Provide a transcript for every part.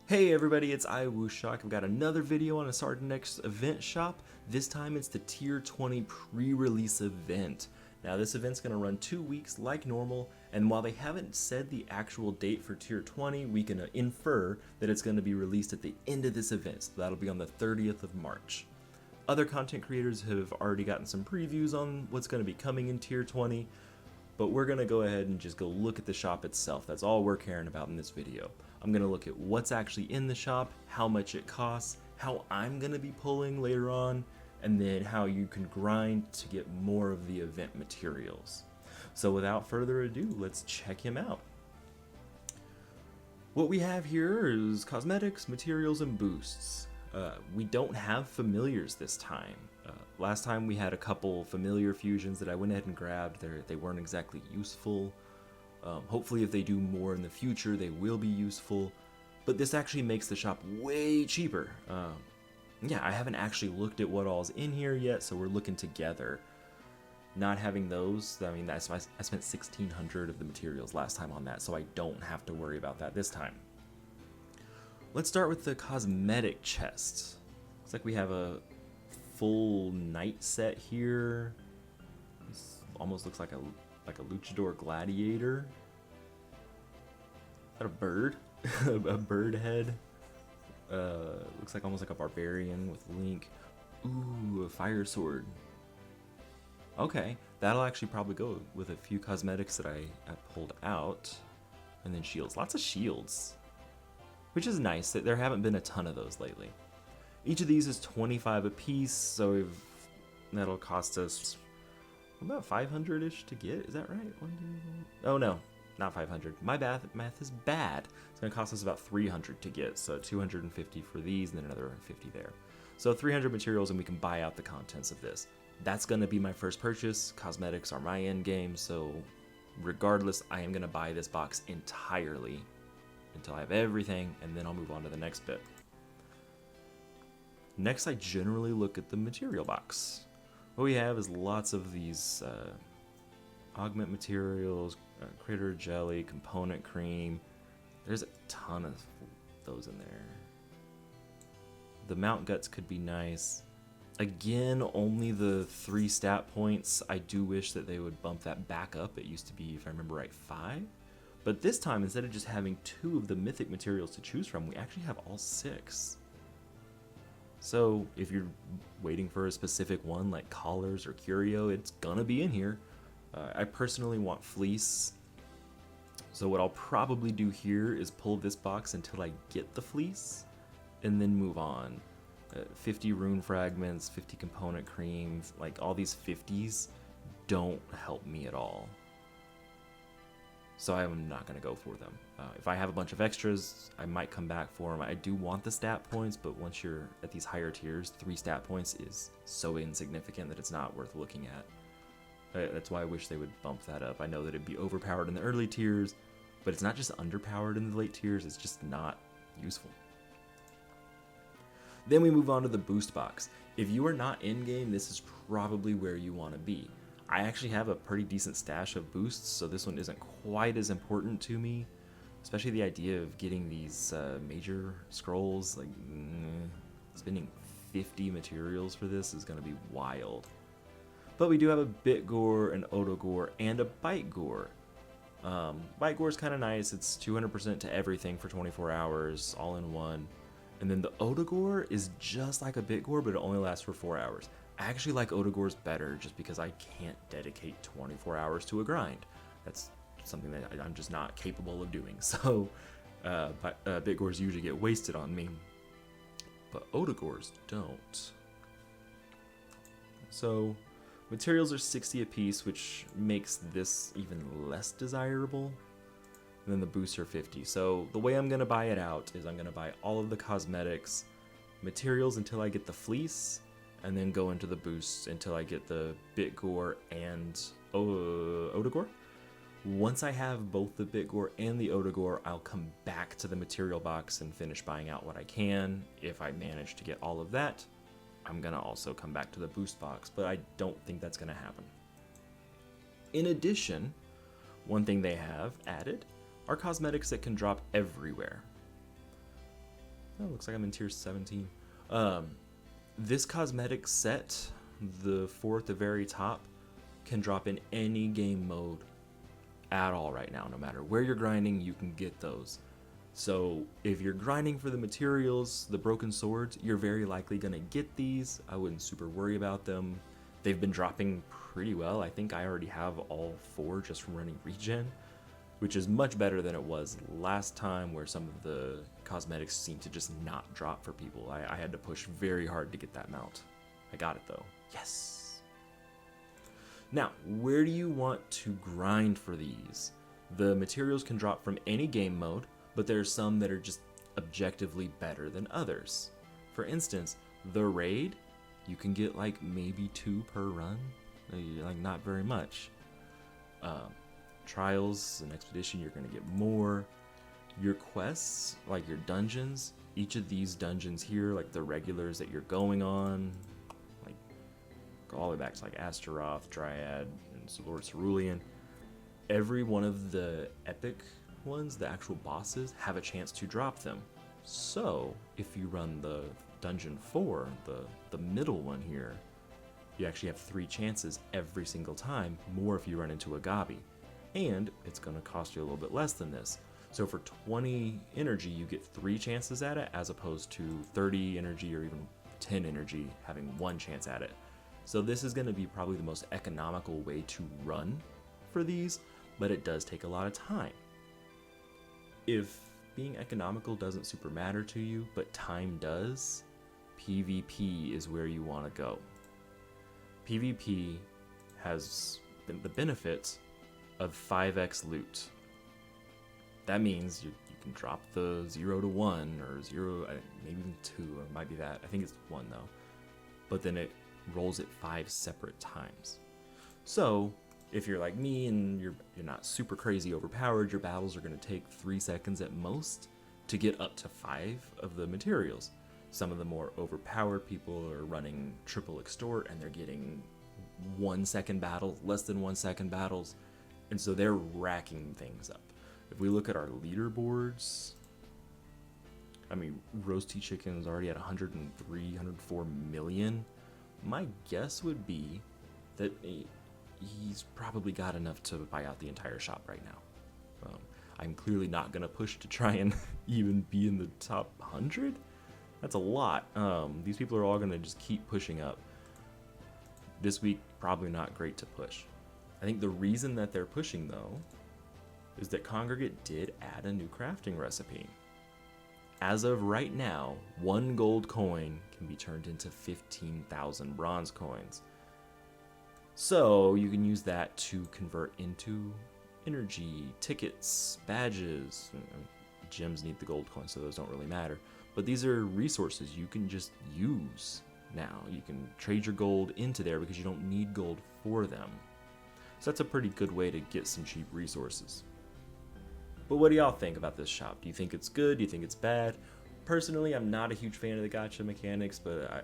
Hey everybody, it's iWooshok. I've got another video on a Sardinex event shop. This time it's the Tier 20 pre-release event. Now this event's going to run 2 weeks like normal, and while they haven't said the actual date for Tier 20, we can infer that it's going to be released at the end of this event, so that'll be on the 30th of March. Other content creators have already gotten some previews on what's going to be coming in Tier 20, but we're going to go ahead and just go look at the shop itself. That's all we're caring about in this video. I'm going to look at what's actually in the shop, how much it costs, how I'm going to be pulling later on, and then how you can grind to get more of the event materials. So without further ado, let's check him out. What we have here is cosmetics, materials, and boosts. We don't have familiars this time. Last time we had a couple familiar fusions that I went ahead and grabbed. They weren't exactly useful. Hopefully if they do more in the future, they will be useful. But this actually makes the shop way cheaper. Yeah, I haven't actually looked at what all's in here yet, so we're looking together. Not having those, I mean, I spent 1,600 of the materials last time on that, so I don't have to worry about that this time. Let's start with the cosmetic chest. Looks like we have a full knight set here. This almost looks like a luchador gladiator. Is that a bird? A bird head. Looks like almost like a barbarian with Link. Ooh, a fire sword. Okay, that'll actually probably go with a few cosmetics that I pulled out. And then shields. Lots of shields. Which is nice, that there haven't been a ton of those lately. Each of these is 25 a piece, so that'll cost us about 500-ish to get. Is that right? Oh no, not 500. My math is bad. It's going to cost us about 300 to get, so 250 for these and then another 50 there. So 300 materials and we can buy out the contents of this. That's going to be my first purchase. Cosmetics are my end game, so regardless, I am going to buy this box entirely until I have everything, and then I'll move on to the next bit. Next, I generally look at the material box. What we have is lots of these augment materials, critter jelly, component cream. There's a ton of those in there. The mount guts could be nice. Again, only the 3 stat points. I do wish that they would bump that back up. It used to be, if I remember right, 5. But this time, instead of just having 2 of the mythic materials to choose from, we actually have all 6. So if you're waiting for a specific one like collars or curio, it's gonna be in here. I personally want fleece. So what I'll probably do here is pull this box until I get the fleece and then move on. 50 rune fragments, 50 component creams, like all these 50s don't help me at all. So I'm not going to go for them. If I have a bunch of extras, I might come back for them. I do want the stat points, but once you're at these higher tiers, 3 stat points is so insignificant that it's not worth looking at. That's why I wish they would bump that up. I know that it'd be overpowered in the early tiers, but it's not just underpowered in the late tiers, it's just not useful. Then we move on to the boost box. If you are not in-game, this is probably where you want to be. I actually have a pretty decent stash of boosts, so this one isn't quite as important to me. Especially the idea of getting these major scrolls, like spending 50 materials for this is going to be wild. But we do have a Bit Gore, an Odo Gore, and a Bite Gore. Bite Gore is kind of nice. It's 200% to everything for 24 hours, all in one. And then the Odo Gore is just like a Bit Gore, but it only lasts for 4 hours. I actually like Odo Gores better just because I can't dedicate 24 hours to a grind. That's something that I'm just not capable of doing. So Bit Gores usually get wasted on me, but Odo Gores don't. So materials are 60 a piece, which makes this even less desirable. And then the boosts are 50. So the way I'm going to buy it out is I'm going to buy all of the cosmetics, materials until I get the fleece, and then go into the boosts until I get the Bit Gore and Odo Gore. Once I have both the Bit Gore and the Odo Gore, I'll come back to the material box and finish buying out what I can. If I manage to get all of that, I'm gonna also come back to the boost box, but I don't think that's gonna happen. In addition, one thing they have added are cosmetics that can drop everywhere. Oh, looks like I'm in tier 17. This cosmetic set, the four at the very top, can drop in any game mode at all right now. No matter where you're grinding, you can get those. So if you're grinding for the materials, the broken swords, you're very likely going to get these. I wouldn't super worry about them. They've been dropping pretty well. I think I already have all four just from running regen, which is much better than it was last time, where some of the cosmetics seemed to just not drop for people. I had to push very hard to get that mount. I got it though. Yes! Now, where do you want to grind for these? The materials can drop from any game mode, but there's some that are just objectively better than others. For instance, the raid, you can get like maybe 2 per run, like not very much. Trials and expedition, you're gonna get more. Your quests, like your dungeons, each of these dungeons here, like the regulars that you're going on, like go all the way back to like Astaroth, Dryad, and Lord Cerulean, every one of the epic ones, the actual bosses, have a chance to drop them. So if you run the dungeon 4, the middle one here, you actually have 3 chances every single time, more if you run into a Gabi. And it's going to cost you a little bit less than this. So for 20 energy, you get 3 chances at it, as opposed to 30 energy or even 10 energy having 1 chance at it. So this is going to be probably the most economical way to run for these, but it does take a lot of time. If being economical doesn't super matter to you, but time does, PvP is where you want to go. PvP has the benefit of 5x loot. That means you can drop the 0 to 1 or 0, maybe even 2, it might be that. I think it's 1 though. But then it rolls it 5 separate times. So if you're like me and you're not super crazy overpowered, your battles are going to take 3 seconds at most to get up to 5 of the materials. Some of the more overpowered people are running triple extort and they're getting 1 second battles, less than 1 second battles. And so they're racking things up. If we look at our leaderboards, I mean, Roasty Chicken is already at 103, 104 million. My guess would be that he's probably got enough to buy out the entire shop right now. I'm clearly not going to push to try and even be in the top 100. That's a lot. These people are all going to just keep pushing up. This week, probably not great to push. I think the reason that they're pushing, though, is that Congregate did add a new crafting recipe. As of right now, 1 gold coin can be turned into 15,000 bronze coins. So you can use that to convert into energy, tickets, badges. Gems need the gold coins, so those don't really matter. But these are resources you can just use now. You can trade your gold into there because you don't need gold for them. So that's a pretty good way to get some cheap resources. But what do y'all think about this shop? Do you think it's good? Do you think it's bad? Personally, I'm not a huge fan of the gacha mechanics, but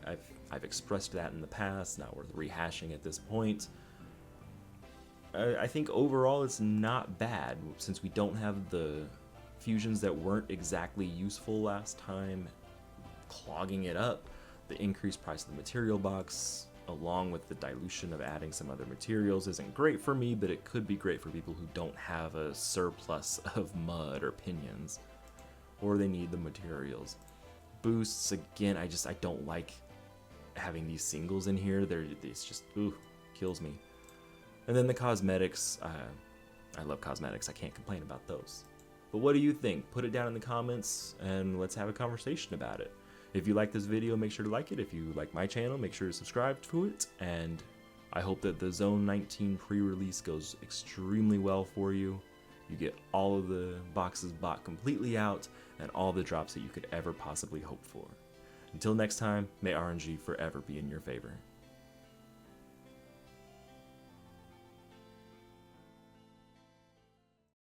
I've expressed that in the past, not worth rehashing at this point. I think overall it's not bad, since we don't have the fusions that weren't exactly useful last time clogging it up. The increased price of the material box, along with the dilution of adding some other materials, isn't great for me, but it could be great for people who don't have a surplus of mud or pinions, or they need the materials. Boosts, again, I don't like having these singles in here. It's just, kills me. And then the cosmetics, I love cosmetics, I can't complain about those. But what do you think? Put it down in the comments and let's have a conversation about it. If you like this video, make sure to like it. If you like my channel, make sure to subscribe to it. And I hope that the Zone 19 pre-release goes extremely well for you. You get all of the boxes bought completely out and all the drops that you could ever possibly hope for. Until next time, may RNG forever be in your favor.